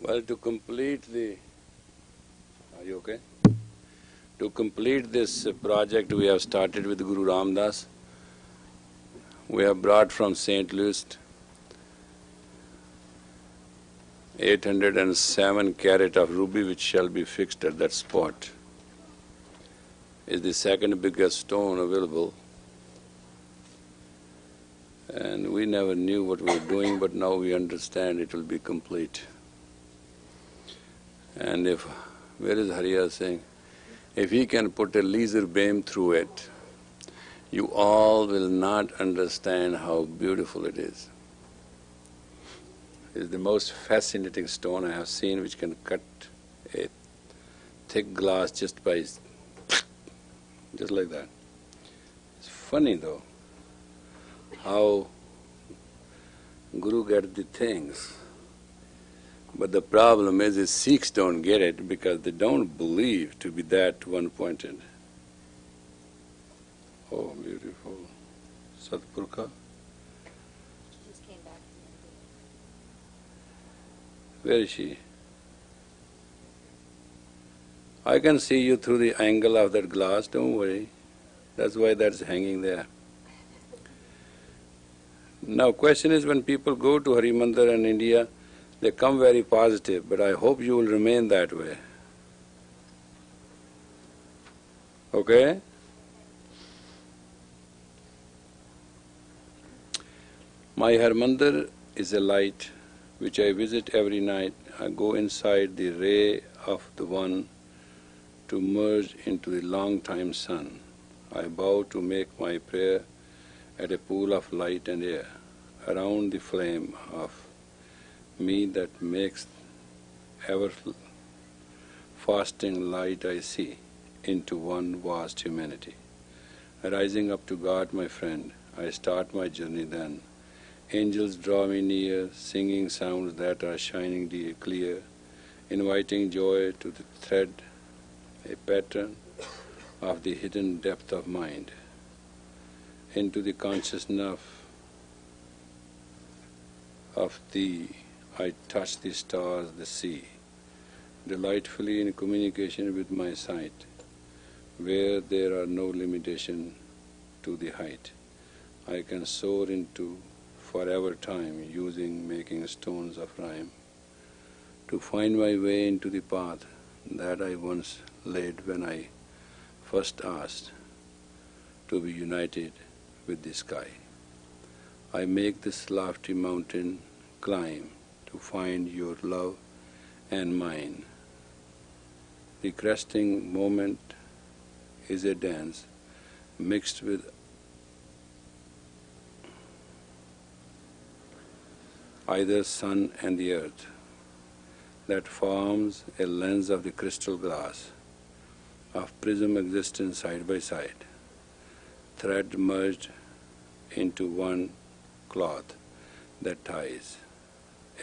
Well, to complete the… Are you okay? To complete this project we have started with Guru Ram Das, we have brought from St. Louis 807 carat of ruby which shall be fixed at that spot. Is the second biggest stone available. And we never knew what we were doing, but now we understand it will be complete. And if… where is Hariya saying? If he can put a laser beam through it, you all will not understand how beautiful it is. It's the most fascinating stone I have seen which can cut a thick glass just by… just like that. It's funny though, how Guru gets the things. But the problem is the Sikhs don't get it because they don't believe to be that one-pointed. Oh, beautiful. Satpurkha. She just came back from India. Where is she? I can see you through the angle of that glass, don't worry. That's why that's hanging there. Now question is, when people go to Hari Mandir in India, they come very positive, but I hope you will remain that way. Okay? My Har Mandir is a light which I visit every night. I go inside the ray of the One to merge into the long-time sun. I bow to make my prayer at a pool of light and air, around the flame of me that makes ever-fasting light I see into one vast humanity. Rising up to God, my friend, I start my journey then. Angels draw me near, singing sounds that are shining clear, inviting joy to the thread, a pattern of the hidden depth of mind. Into the consciousness of Thee, I touch the stars, the sea, delightfully in communication with my sight, where there are no limitation to the height. I can soar into forever time, making stones of rhyme, to find my way into the path that I once laid when I first asked to be united with the sky. I make this lofty mountain climb to find your love and mine. The cresting moment is a dance mixed with either sun and the earth that forms a lens of the crystal glass of prism existence side by side, thread merged into one cloth that ties,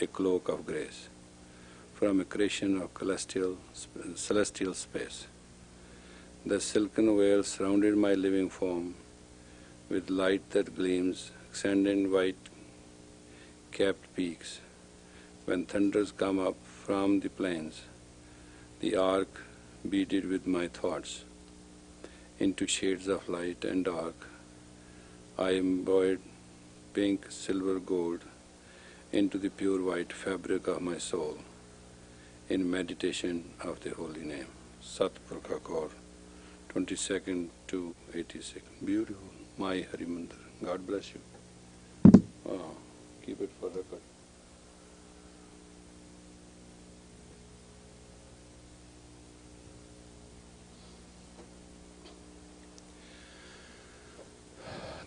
a cloak of grace, from a creation of celestial space. The silken veil surrounded my living form with light that gleams, extending white-capped peaks. When thunders come up from the plains, the arc beaded with my thoughts into shades of light and dark. I embroidered pink, silver, gold into the pure white fabric of my soul in meditation of the holy name. Satpurkha Kaur, 22nd to 86th. Beautiful. My Hari Mandir. God bless you. Oh, keep it for record.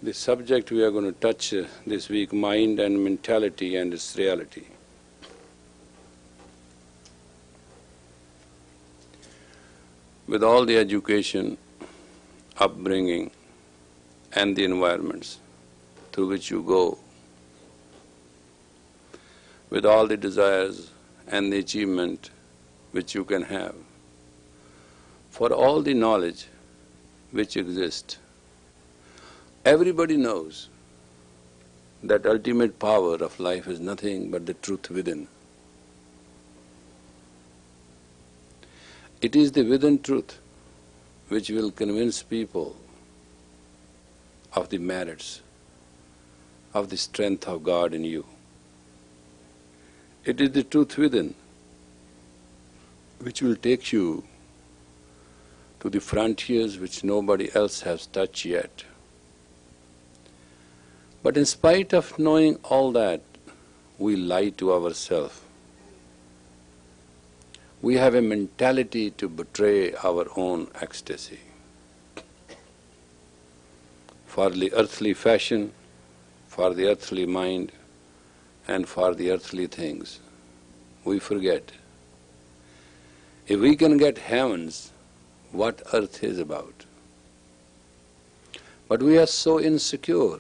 The subject we are going to touch this week, mind and mentality and its reality. With all the education, upbringing and the environments through which you go, with all the desires and the achievement which you can have, for all the knowledge which exists, everybody knows that ultimate power of life is nothing but the truth within. It is the within truth which will convince people of the merits, of the strength of God in you. It is the truth within which will take you to the frontiers which nobody else has touched yet. But in spite of knowing all that, we lie to ourselves. We have a mentality to betray our own ecstasy. For the earthly fashion, for the earthly mind, and for the earthly things, we forget. If we can get heavens, what earth is about? But we are so insecure,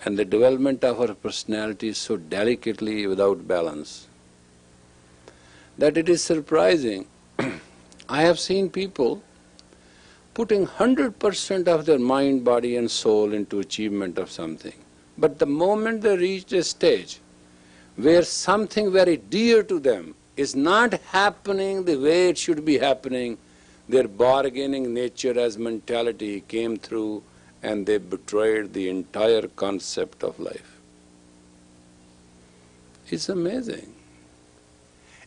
and the development of our personality is so delicately without balance, that it is surprising. I have seen people putting 100% of their mind, body and soul into achievement of something. But the moment they reach a stage where something very dear to them is not happening the way it should be happening, their bargaining nature as mentality came through and they betrayed the entire concept of life. It's amazing.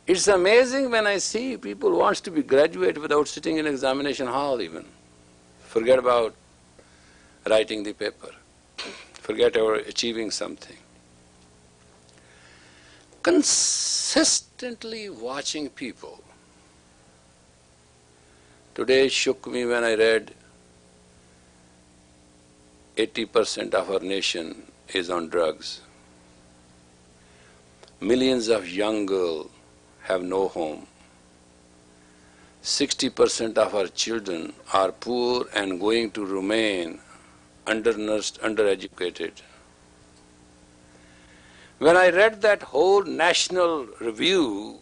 It's amazing when I see people wants to be graduate without sitting in examination hall even. Forget about writing the paper. Forget about achieving something. Consistently watching people. Today it shook me when I read 80% of our nation is on drugs. Millions of young girls have no home. 60% of our children are poor and going to remain undernourished, undereducated. When I read that whole national review,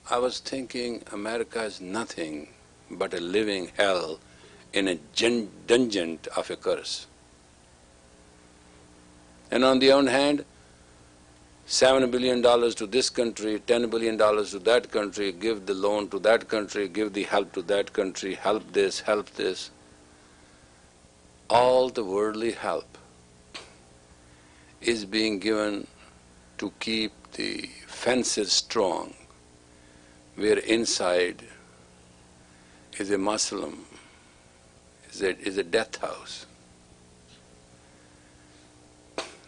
I was thinking America is nothing but a living hell in a dungeon of a curse. And on the other hand, $7 billion to this country, $10 billion to that country, give the loan to that country, give the help to that country, help this, help this. All the worldly help is being given to keep the fences strong, where inside is a Muslim, is a death house.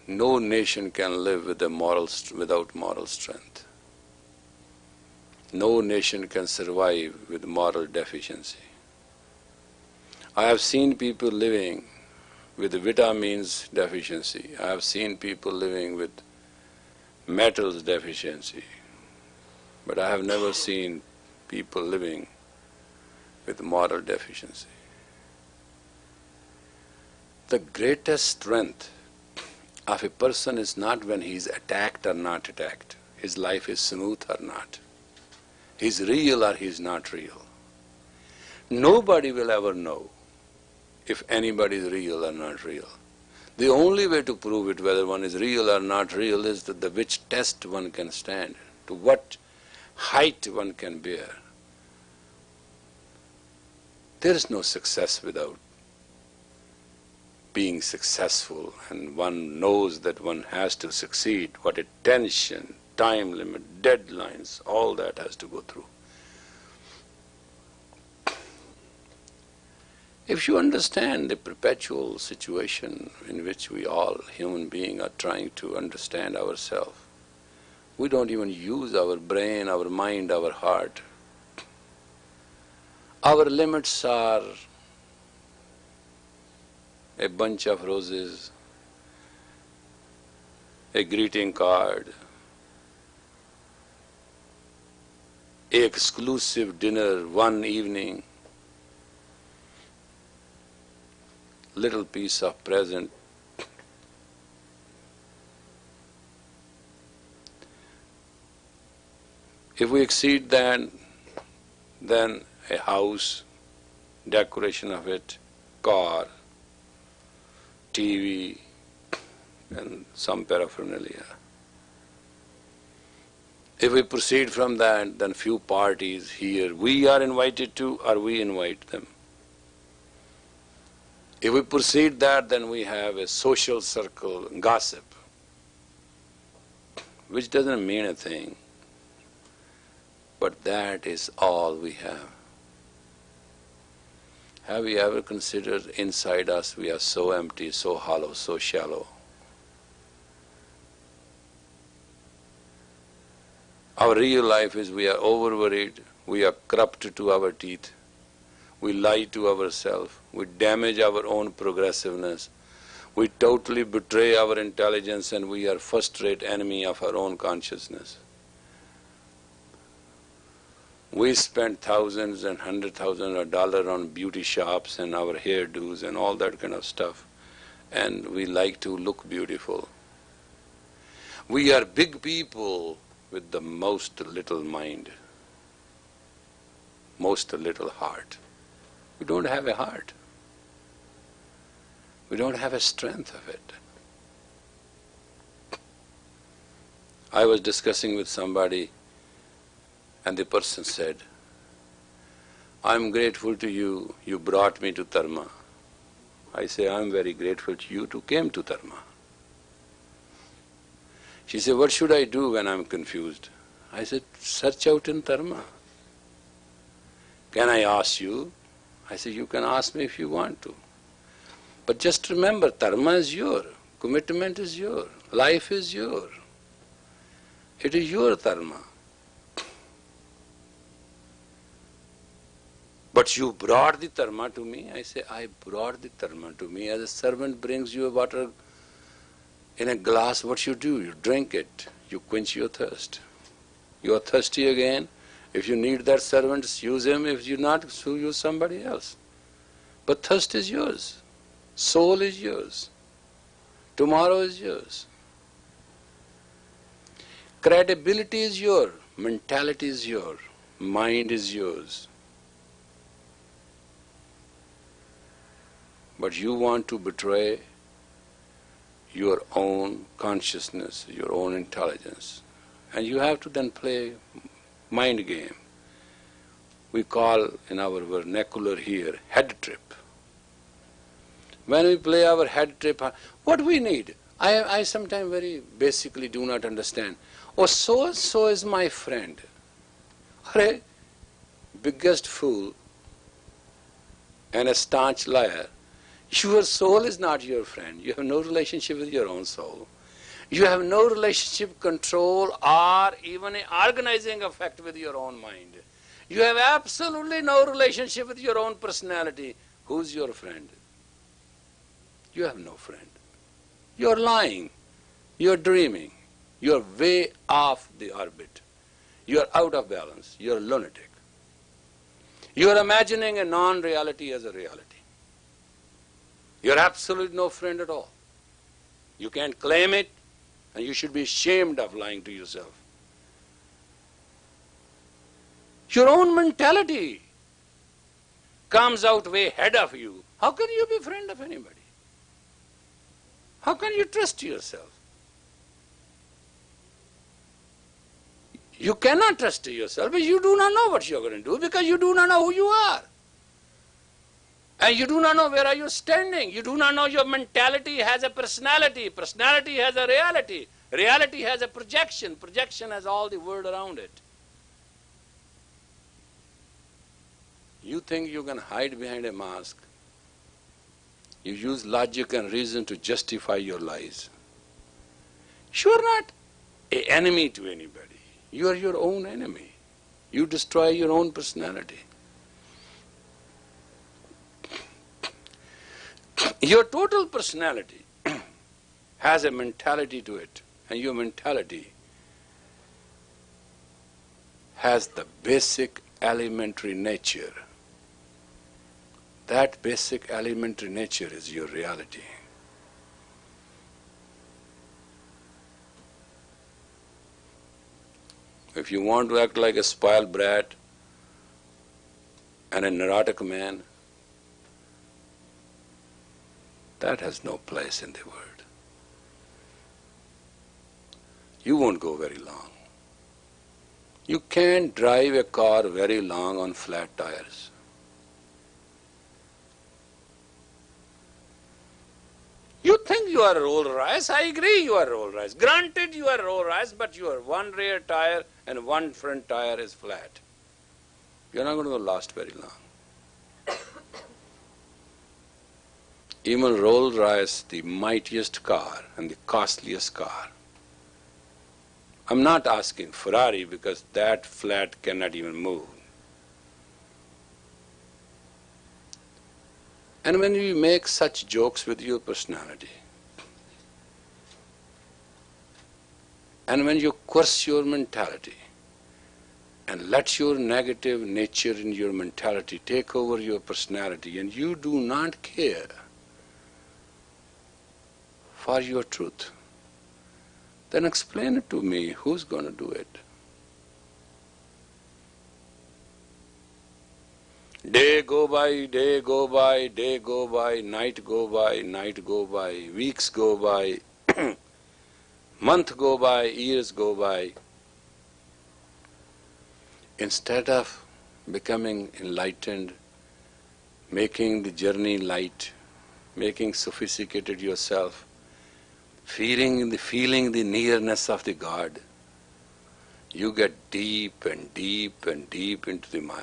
No nation can live with without moral strength. No nation can survive with moral deficiency. I have seen people living with vitamins deficiency. I have seen people living with metals deficiency. But I have never seen people living with moral deficiency. The greatest strength of a person is not when he is attacked or not attacked. His life is smooth or not. He is real or he is not real. Nobody will ever know if anybody is real or not real. The only way to prove it whether one is real or not real is that the which test one can stand, to what height one can bear. There is no success without being successful, and one knows that one has to succeed. What a tension, time limit, deadlines, all that has to go through. If you understand the perpetual situation in which we all, human beings, are trying to understand ourselves, we don't even use our brain, our mind, our heart. Our limits are a bunch of roses, a greeting card, an exclusive dinner one evening, little piece of present. If we exceed that, then a house, decoration of it, car, TV, and some paraphernalia. If we proceed from that, then few parties here we are invited to or we invite them. If we proceed that, then we have a social circle, gossip, which doesn't mean a thing. But that is all we have. Have you ever considered inside us we are so empty, so hollow, so shallow? Our real life is we are over-worried, we are corrupt to our teeth, we lie to ourselves, we damage our own progressiveness, we totally betray our intelligence, and we are first-rate enemy of our own consciousness. We spend thousands and hundred thousands of dollars on beauty shops and our hairdos and all that kind of stuff, and we like to look beautiful. We are big people with the most little mind, most little heart. We don't have a heart. We don't have a strength of it. I was discussing with somebody, and the person said, "I'm grateful to you, you brought me to Dharma." I say, "I'm very grateful to you to came to Dharma." She said, "What should I do when I'm confused?" I said, "Search out in Dharma." "Can I ask you?" I said, "You can ask me if you want to. But just remember, Dharma is your, commitment is your, life is your. It is your Dharma. But you brought the Dharma to me." I say, "I brought the Dharma to me. As a servant brings you a water in a glass, what you do? You drink it, you quench your thirst. You are thirsty again. If you need that servant, use him. If you not, so use somebody else. But thirst is yours. Soul is yours. Tomorrow is yours. Credibility is yours. Mentality is yours. Mind is yours. But you want to betray your own consciousness, your own intelligence. And you have to then play mind game. We call in our vernacular here head trip. When we play our head trip, what we need? I sometimes very basically do not understand. Oh, so-and-so is my friend. Arey, biggest fool and a staunch liar. Your soul is not your friend. You have no relationship with your own soul. You have no relationship, control, or even an organizing effect with your own mind. You have absolutely no relationship with your own personality. Who's your friend? You have no friend. You're lying. You're dreaming. You're way off the orbit. You're out of balance. You're lunatic. You're imagining a non-reality as a reality. You're absolutely no friend at all. You can't claim it, and you should be ashamed of lying to yourself. Your own mentality comes out way ahead of you. How can you be a friend of anybody? How can you trust yourself? You cannot trust yourself, but you do not know what you're going to do because you do not know who you are. And you do not know where are you standing. You do not know your mentality has a personality. Personality has a reality. Reality has a projection. Projection has all the world around it. You think you can hide behind a mask. You use logic and reason to justify your lies. You are not an enemy to anybody. You are your own enemy. You destroy your own personality. Your total personality has a mentality to it, and your mentality has the basic elementary nature. That basic elementary nature is your reality. If you want to act like a spoiled brat and a neurotic man, that has no place in the world. You won't go very long. You can't drive a car very long on flat tires. You think you are Rolls Royce, I agree you are Rolls Royce. Granted you are Rolls Royce, but your one rear tire and one front tire is flat. You're not going to last very long. Even Rolls Royce, the mightiest car and the costliest car. I'm not asking Ferrari because that flat cannot even move. And when you make such jokes with your personality, and when you curse your mentality, and let your negative nature in your mentality take over your personality, and you do not care for your truth, then explain it to me. Who's going to do it? Day go by, day go by, day go by, night go by, night go by, weeks go by, month go by, years go by. Instead of becoming enlightened, making the journey light, making sophisticated yourself, feeling the nearness of the God, you get deep and deep and deep into the Maya.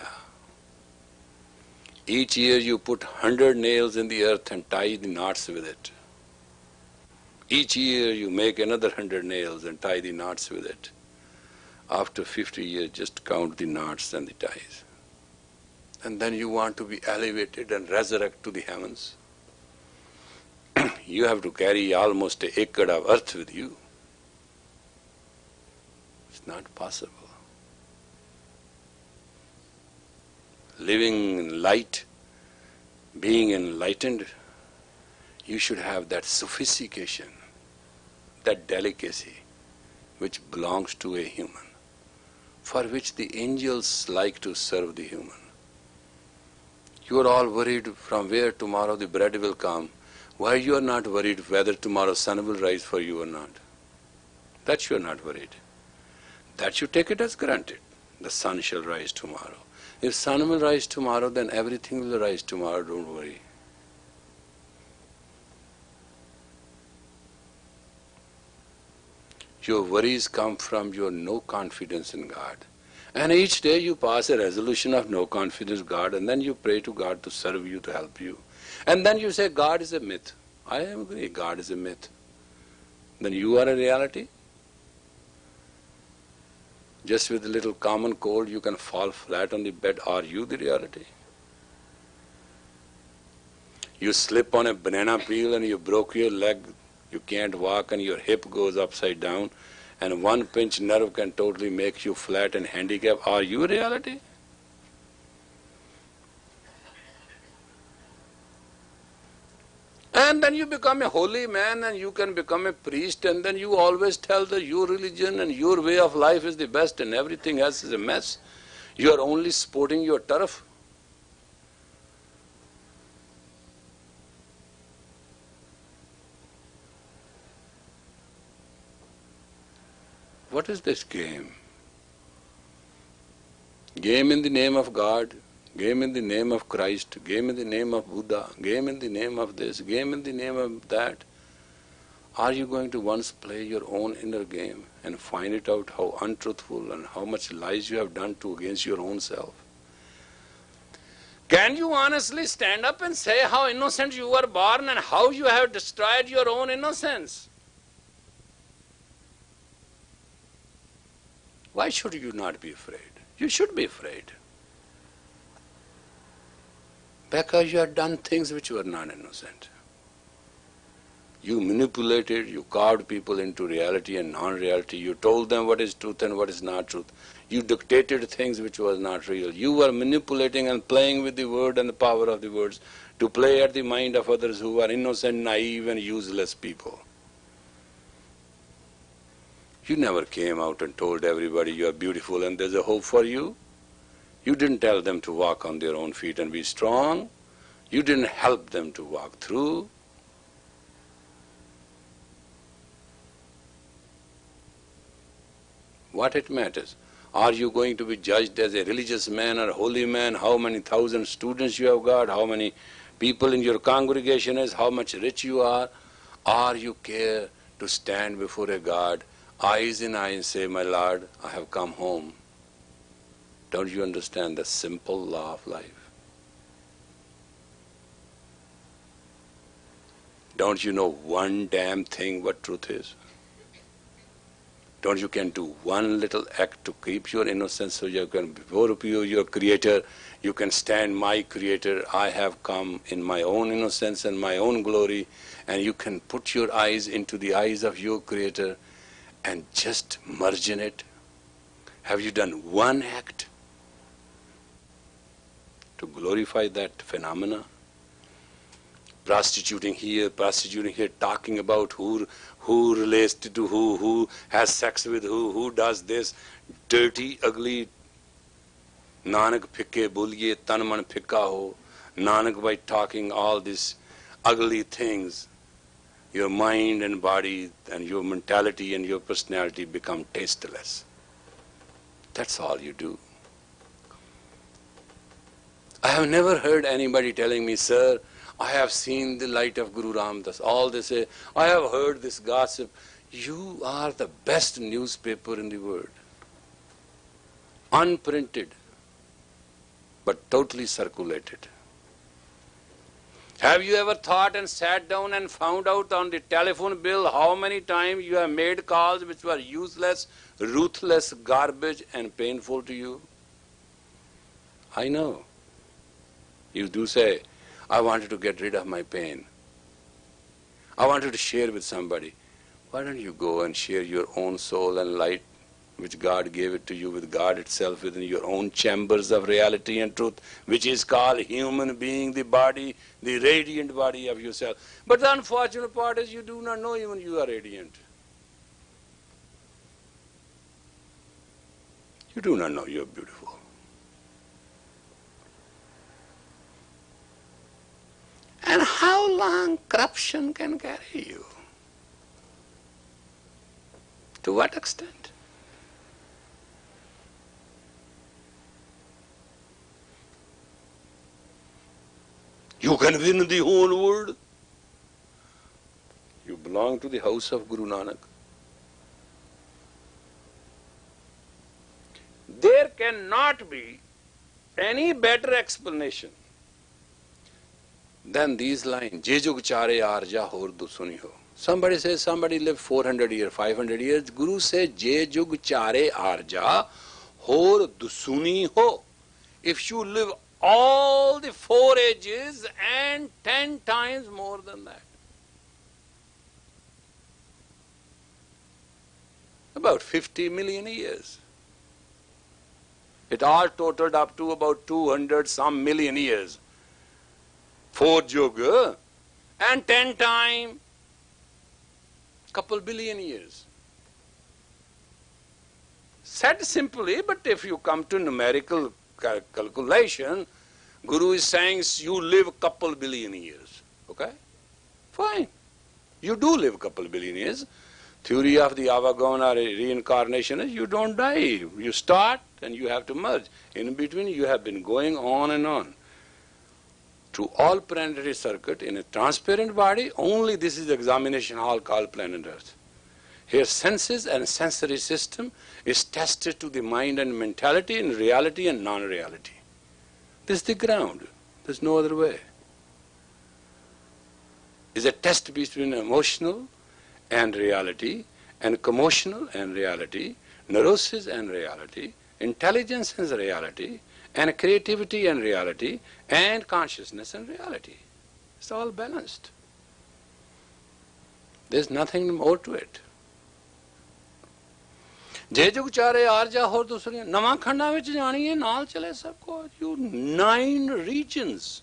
Each year you put 100 nails in the earth and tie the knots with it. Each year you make another 100 nails and tie the knots with it. After 50 years, just count the knots and the ties. And then you want to be elevated and resurrect to the heavens. You have to carry almost an acre of earth with you. It's not possible. Living in light, being enlightened, you should have that sophistication, that delicacy which belongs to a human, for which the angels like to serve the human. You are all worried from where tomorrow the bread will come. Why you are not worried whether tomorrow sun will rise for you or not? That you are not worried. That you take it as granted. The sun shall rise tomorrow. If sun will rise tomorrow, then everything will rise tomorrow, don't worry. Your worries come from your no confidence in God. And each day you pass a resolution of no confidence in God, and then you pray to God to serve you, to help you. And then you say God is a myth. I agree, God is a myth. Then you are a reality. Just with a little common cold you can fall flat on the bed. Are you the reality? You slip on a banana peel and you broke your leg, you can't walk and your hip goes upside down, and one pinch nerve can totally make you flat and handicapped. Are you reality? And then you become a holy man and you can become a priest, and then you always tell that your religion and your way of life is the best and everything else is a mess. You are only sporting your turf. What is this game? Game in the name of God, game in the name of Christ, game in the name of Buddha, game in the name of this, game in the name of that. Are you going to once play your own inner game and find it out how untruthful and how much lies you have done to against your own self? Can you honestly stand up and say how innocent you were born and how you have destroyed your own innocence? Why should you not be afraid? You should be afraid. Because you have done things which were not innocent. You manipulated, you carved people into reality and non-reality. You told them what is truth and what is not truth. You dictated things which was not real. You were manipulating and playing with the word and the power of the words to play at the mind of others who are innocent, naive and useless people. You never came out and told everybody you are beautiful and there's a hope for you. You didn't tell them to walk on their own feet and be strong. You didn't help them to walk through. What it matters? Are you going to be judged as a religious man or a holy man? How many thousand students you have got? How many people in your congregation is? How much rich you are? Or you care to stand before a God, eyes in eyes, and say, my Lord, I have come home. Don't you understand the simple law of life? Don't you know one damn thing what truth is? Don't you can do one little act to keep your innocence so you can, before you, your Creator, you can stand my Creator, I have come in my own innocence and my own glory, and you can put your eyes into the eyes of your Creator and just merge in it. Have you done one act to glorify that phenomena? Prostituting here, talking about who relates to who has sex with who does this. Dirty, ugly, Nanak phikke boliye, tan man phikka ho. Nanak, by talking all these ugly things, your mind and body and your mentality and your personality become tasteless. That's all you do. I have never heard anybody telling me, sir, I have seen the light of Guru Ram Das. All they say, I have heard this gossip. You are the best newspaper in the world. Unprinted, but totally circulated. Have you ever thought and sat down and found out on the telephone bill how many times you have made calls which were useless, ruthless, garbage and painful to you? I know. You do say, I wanted to get rid of my pain. I wanted to share with somebody. Why don't you go and share your own soul and light which God gave it to you with God itself within your own chambers of reality and truth, which is called human being, the body, the radiant body of yourself. But the unfortunate part is you do not know even you are radiant. You do not know you are beautiful. And how long corruption can carry you? To what extent? You can win the whole world. You belong to the house of Guru Nanak. There cannot be any better explanation than these lines. Je jug chare arja hor dusuni ho. Somebody says somebody lived 400 years, 500 years. Guru says, Je jug chare arja hor dusuni ho. If you live all the 4 ages and 10 times more than that. About 50 million years. It all totaled up to about 200 some million years. 4 yoga and 10 times, couple billion years. Said simply, but if you come to numerical calculation, Guru is saying you live couple billion years. Okay? Fine. You do live couple billion years. Theory of the Avagona reincarnation is you don't die. You start and you have to merge. In between you have been going on and on. Through all planetary circuit in a transparent body, only this is the examination hall called planet Earth. Here senses and sensory system is tested to the mind and mentality in reality and non-reality. This is the ground. There's no other way. It's a test between emotional and reality, and commotional and reality, neurosis and reality, intelligence and reality, and creativity and reality, and consciousness and reality. It's all balanced. There's nothing more to it. जे जुग चारे आरजा होर दूसरी नवा खंडा विच जानी है नाल चले सबको. You 9 regions.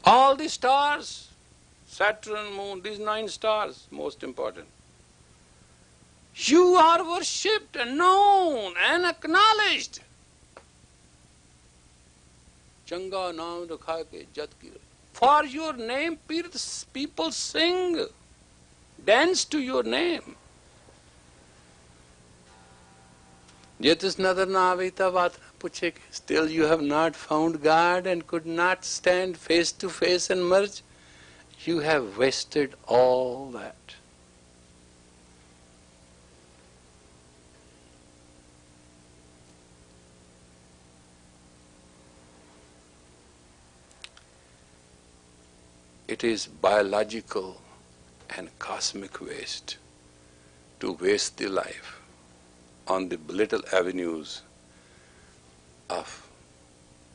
All the stars, Saturn, Moon, these 9 stars, most important. You are worshipped and known and acknowledged. Changa naam rakha ke jat ki. For your name, people sing, dance to your name. Yatisnadarnavita vatra puchek. Still you have not found God and could not stand face to face and merge. You have wasted all that. It is biological and cosmic waste to waste the life on the little avenues of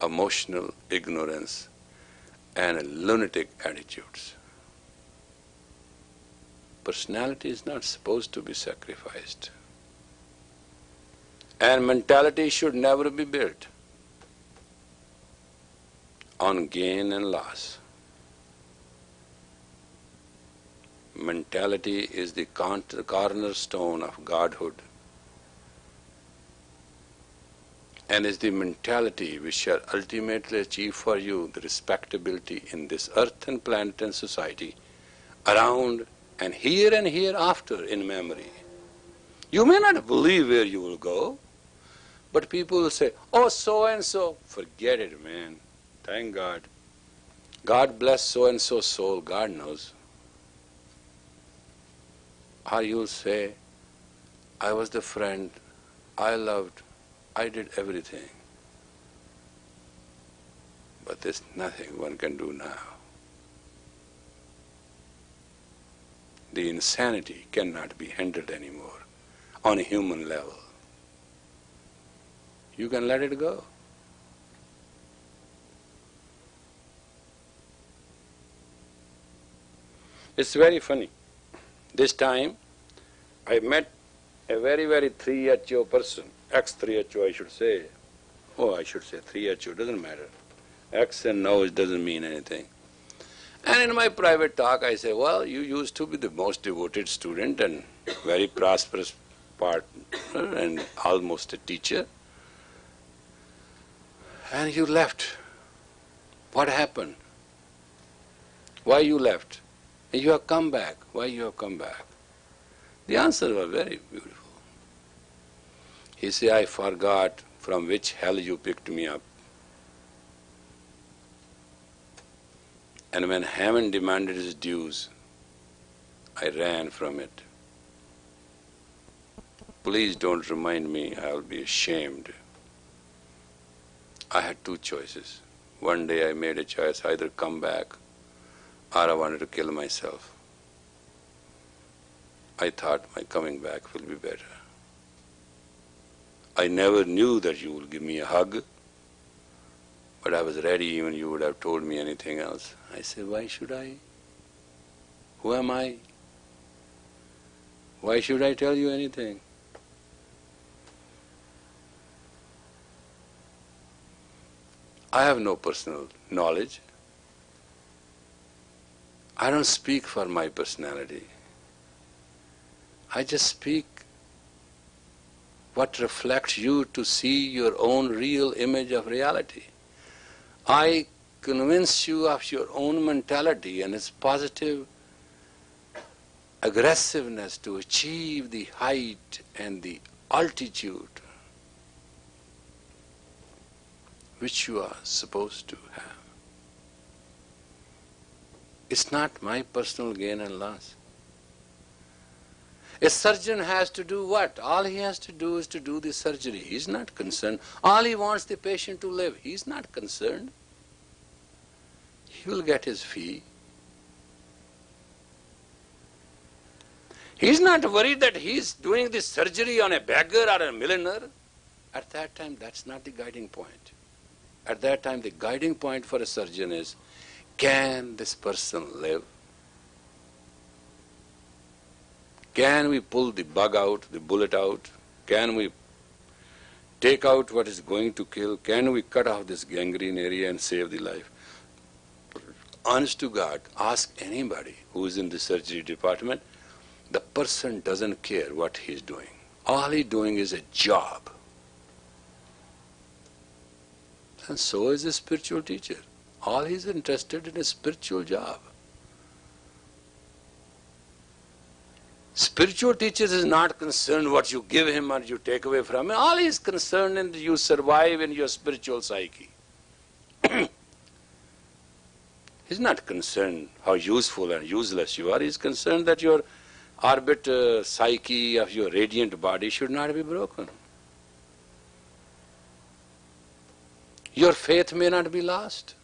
emotional ignorance and lunatic attitudes. Personality is not supposed to be sacrificed. And mentality should never be built on gain and loss. Mentality is the cornerstone of Godhood, and is the mentality which shall ultimately achieve for you the respectability in this earth and planet and society, around and hereafter in memory. You may not believe where you will go, but people will say, oh, so and so. Forget it, man. Thank God. God bless so and so soul. God knows. Or you'll say, I was the friend, I loved, I did everything. But there's nothing one can do now. The insanity cannot be handled anymore on a human level. You can let it go. It's very funny. This time, I met a very, very 3HO person, ex-3HO I should say. Oh, I should say 3HO, doesn't matter. X and now it doesn't mean anything. And in my private talk I say, well, you used to be the most devoted student and very prosperous partner and almost a teacher. And you left. What happened? Why you left? And you have come back. Why you have come back? The answer was very beautiful. He said, I forgot from which hell you picked me up. And when Haman demanded his dues, I ran from it. Please don't remind me, I'll be ashamed. I had two choices. One day I made a choice, either come back or I wanted to kill myself. I thought my coming back will be better. I never knew that you would give me a hug, but I was ready even you would have told me anything else. I said, why should I? Who am I? Why should I tell you anything? I have no personal knowledge. I don't speak for my personality. I just speak what reflects you to see your own real image of reality. I convince you of your own mentality and its positive aggressiveness to achieve the height and the altitude which you are supposed to have. It's not my personal gain and loss. A surgeon has to do what? All he has to do is to do the surgery. He's not concerned. All he wants the patient to live. He's not concerned. He will get his fee. He's not worried that he's doing the surgery on a beggar or a millionaire. At that time, that's not the guiding point. At that time, the guiding point for a surgeon is, can this person live? Can we pull the bug out, the bullet out? Can we take out what is going to kill? Can we cut off this gangrene area and save the life? Honest to God, ask anybody who is in the surgery department, the person doesn't care what he's doing. All he's doing is a job. And so is a spiritual teacher. All he's interested in is a spiritual job. Spiritual teachers is not concerned what you give him or you take away from him. All he is concerned in you survive in your spiritual psyche. He's not concerned how useful and useless you are. He's concerned that your orbit psyche of your radiant body should not be broken. Your faith may not be lost.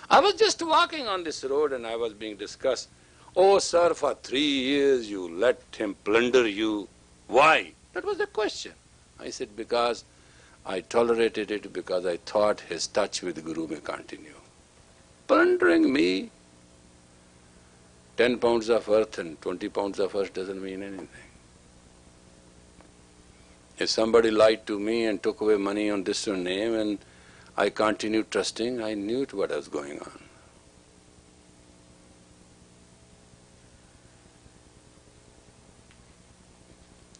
I was just walking on this road and I was being discussed. Oh, sir, for 3 years you let him plunder you. Why? That was the question. I said, because I tolerated it because I thought his touch with Guru may continue. Plundering me, 10 pounds of earth and 20 pounds of earth doesn't mean anything. If somebody lied to me and took away money on this name and I continued trusting, I knew what was going on.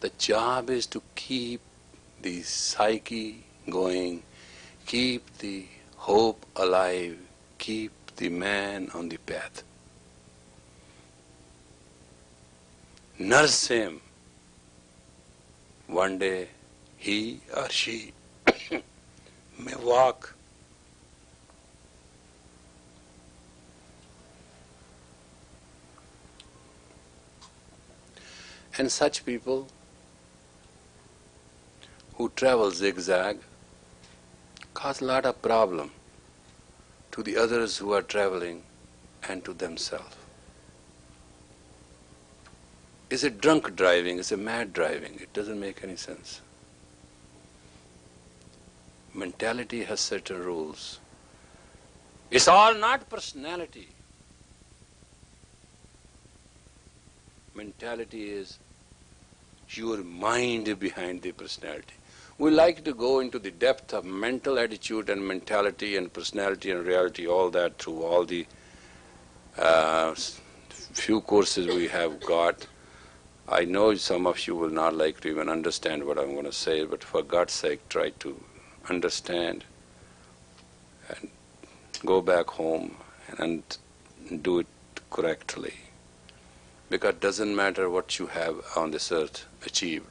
The job is to keep the psyche going, keep the hope alive, keep the man on the path. Nurse him. One day he or she may walk. And such people who travel zigzag cause a lot of problem to the others who are traveling and to themselves. Is it drunk driving? Is it mad driving? It doesn't make any sense. Mentality has certain rules. It's all not personality. Mentality is your mind behind the personality. We like to go into the depth of mental attitude and mentality and personality and reality, all that through all the few courses we have got. I know some of you will not like to even understand what I'm going to say, but for God's sake, try to understand and go back home and do it correctly. Because it doesn't matter what you have on this earth achieved.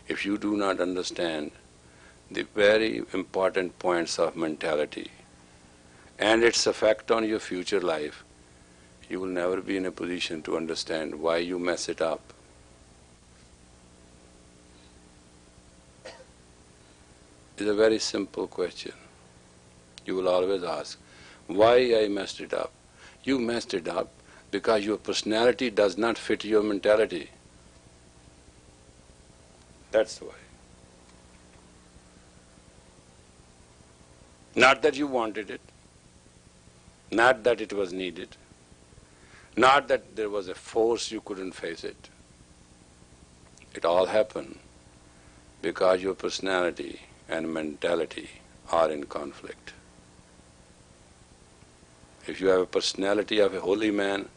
If you do not understand the very important points of mentality and its effect on your future life, you will never be in a position to understand why you mess it up. It's a very simple question. You will always ask, why I messed it up? You messed it up because your personality does not fit your mentality. That's why. Not that you wanted it, not that it was needed, not that there was a force you couldn't face it. It all happened because your personality and mentality are in conflict. If you have a personality of a holy man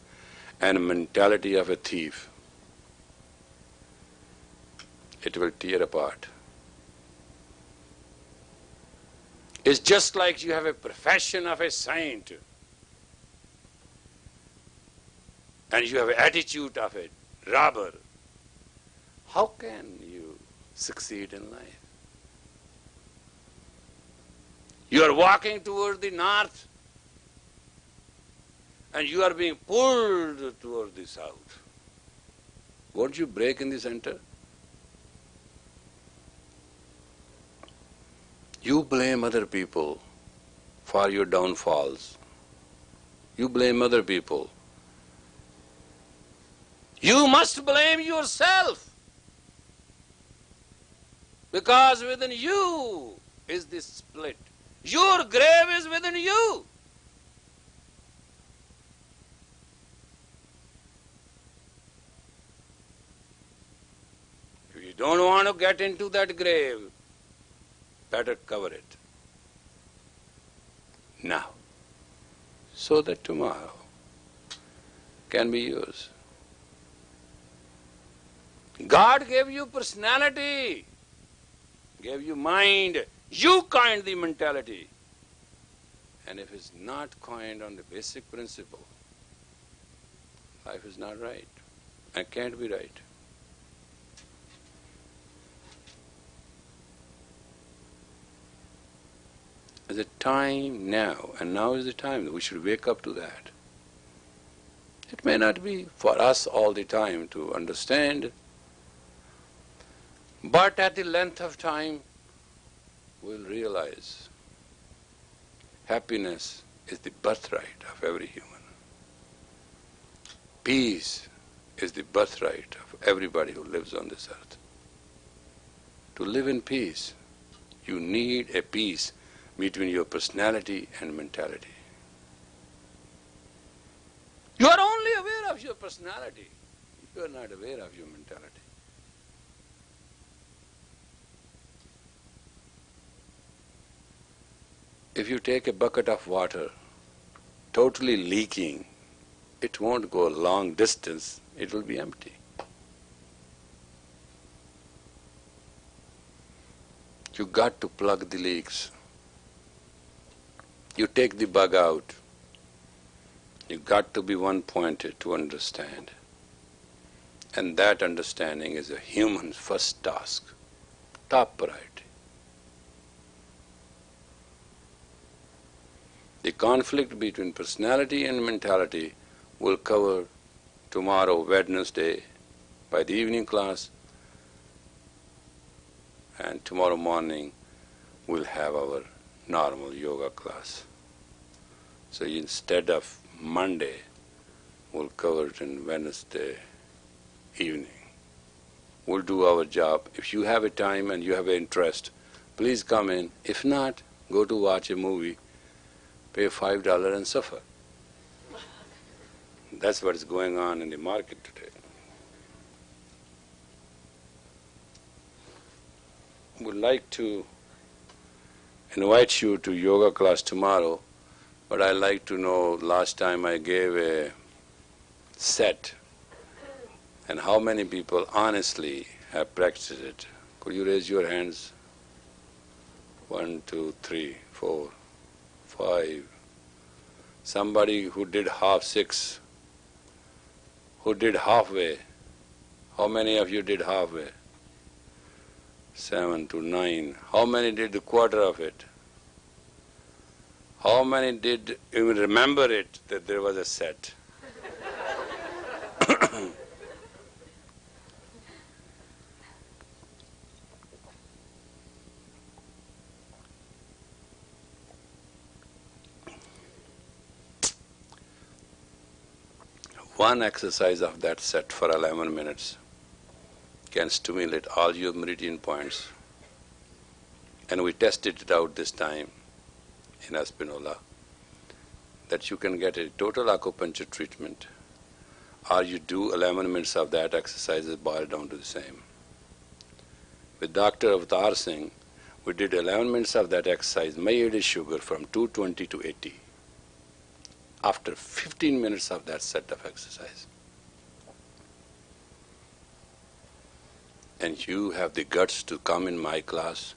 and a mentality of a thief, it will tear apart. It's just like you have a profession of a saint and you have an attitude of a robber. How can you succeed in life? You are walking toward the north and you are being pulled toward the south. Won't you break in the center? You blame other people for your downfalls. You blame other people. You must blame yourself, because within you is this split. Your grave is within you. If you don't want to get into that grave, better cover it now, so that tomorrow can be yours. God gave you personality, gave you mind. You coined the mentality. And if it's not coined on the basic principle, life is not right. I can't be right. There's a time now, and now is the time that we should wake up to that. It may not be for us all the time to understand, but at the length of time, we'll realize happiness is the birthright of every human. Peace is the birthright of everybody who lives on this earth. To live in peace, you need a peace between your personality and mentality. You are only aware of your personality. You are not aware of your mentality. If you take a bucket of water, totally leaking, it won't go a long distance, it will be empty. You got to plug the leaks. You take the bug out. You got to be one-pointed to understand. And that understanding is a human's first task, top priority. The conflict between personality and mentality will cover tomorrow, Wednesday, by the evening class, and tomorrow morning we'll have our normal yoga class. So instead of Monday, we'll cover it in Wednesday evening. We'll do our job. If you have a time and you have an interest, please come in. If not, go to watch a movie, pay $5 and suffer. That's what is going on in the market today. Would like to invite you to yoga class tomorrow, but I'd like to know, last time I gave a set, and how many people honestly have practiced it. Could you raise your hands? 1, 2, 3, 4, 5. Somebody who did half 6. Who did halfway? How many of you did halfway? 7 to 9. How many did the quarter of it? How many did even remember it that there was a set? One exercise of that set for 11 minutes can stimulate all your meridian points. And we tested it out this time in Espinola, that you can get a total acupuncture treatment, or you do 11 minutes of that exercise is boiled down to the same. With Dr. Avatar Singh, we did 11 minutes of that exercise, measured his sugar from 220 to 80. After 15 minutes of that set of exercise. And you have the guts to come in my class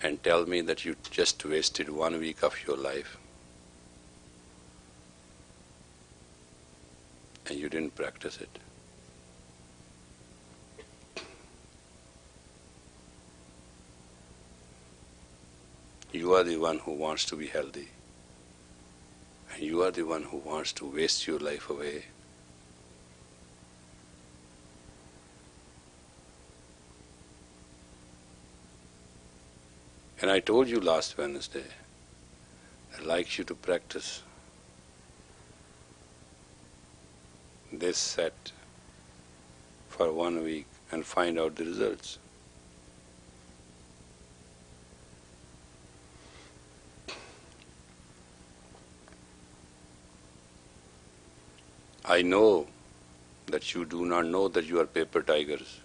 and tell me that you just wasted 1 week of your life and you didn't practice it. You are the one who wants to be healthy. And you are the one who wants to waste your life away. And I told you last Wednesday, I'd like you to practice this set for 1 week and find out the results. I know that you do not know that you are paper tigers.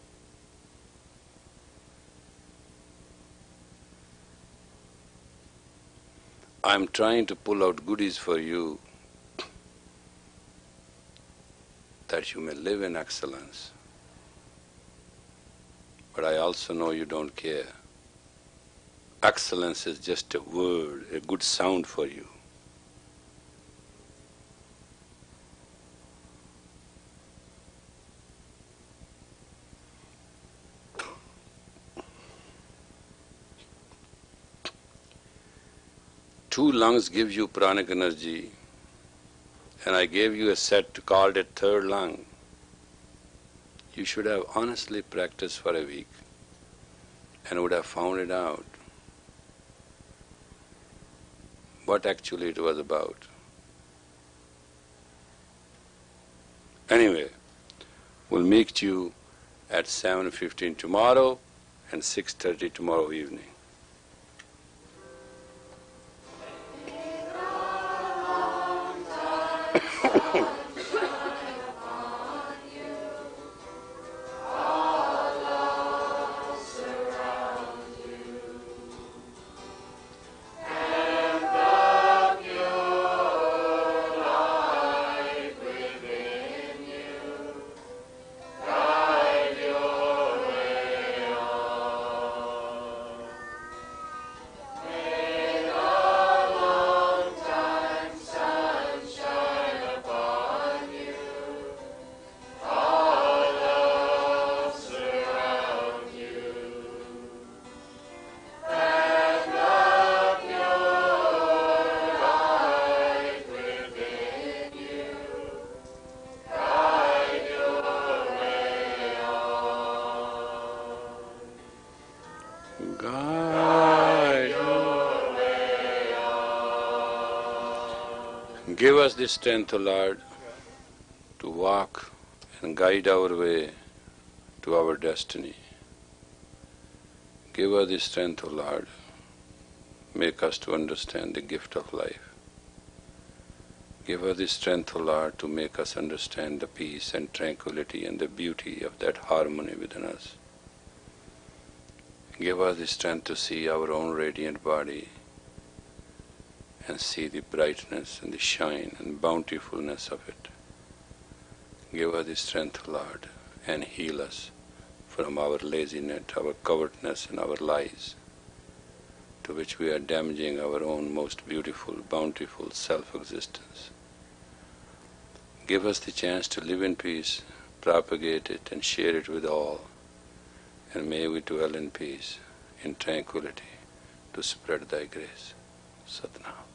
I'm trying to pull out goodies for you that you may live in excellence. But I also know you don't care. Excellence is just a word, a good sound for you. two lungs give you pranic energy, and I gave you a set called a third lung, you should have honestly practiced for a week and would have found it out what actually it was about. Anyway, we'll meet you at 7:15 tomorrow and 6:30 tomorrow evening. Give us the strength, O Lord, to walk and guide our way to our destiny. Give us the strength, O Lord. Make us to understand the gift of life. Give us the strength, O Lord, to make us understand the peace and tranquility and the beauty of that harmony within us. Give us the strength to see our own radiant body and see the brightness and the shine and bountifulness of it. Give us the strength, Lord, and heal us from our laziness, our covetousness, and our lies, to which we are damaging our own most beautiful, bountiful self-existence. Give us the chance to live in peace, propagate it, and share it with all, and may we dwell in peace, in tranquility, to spread Thy grace. Satnam.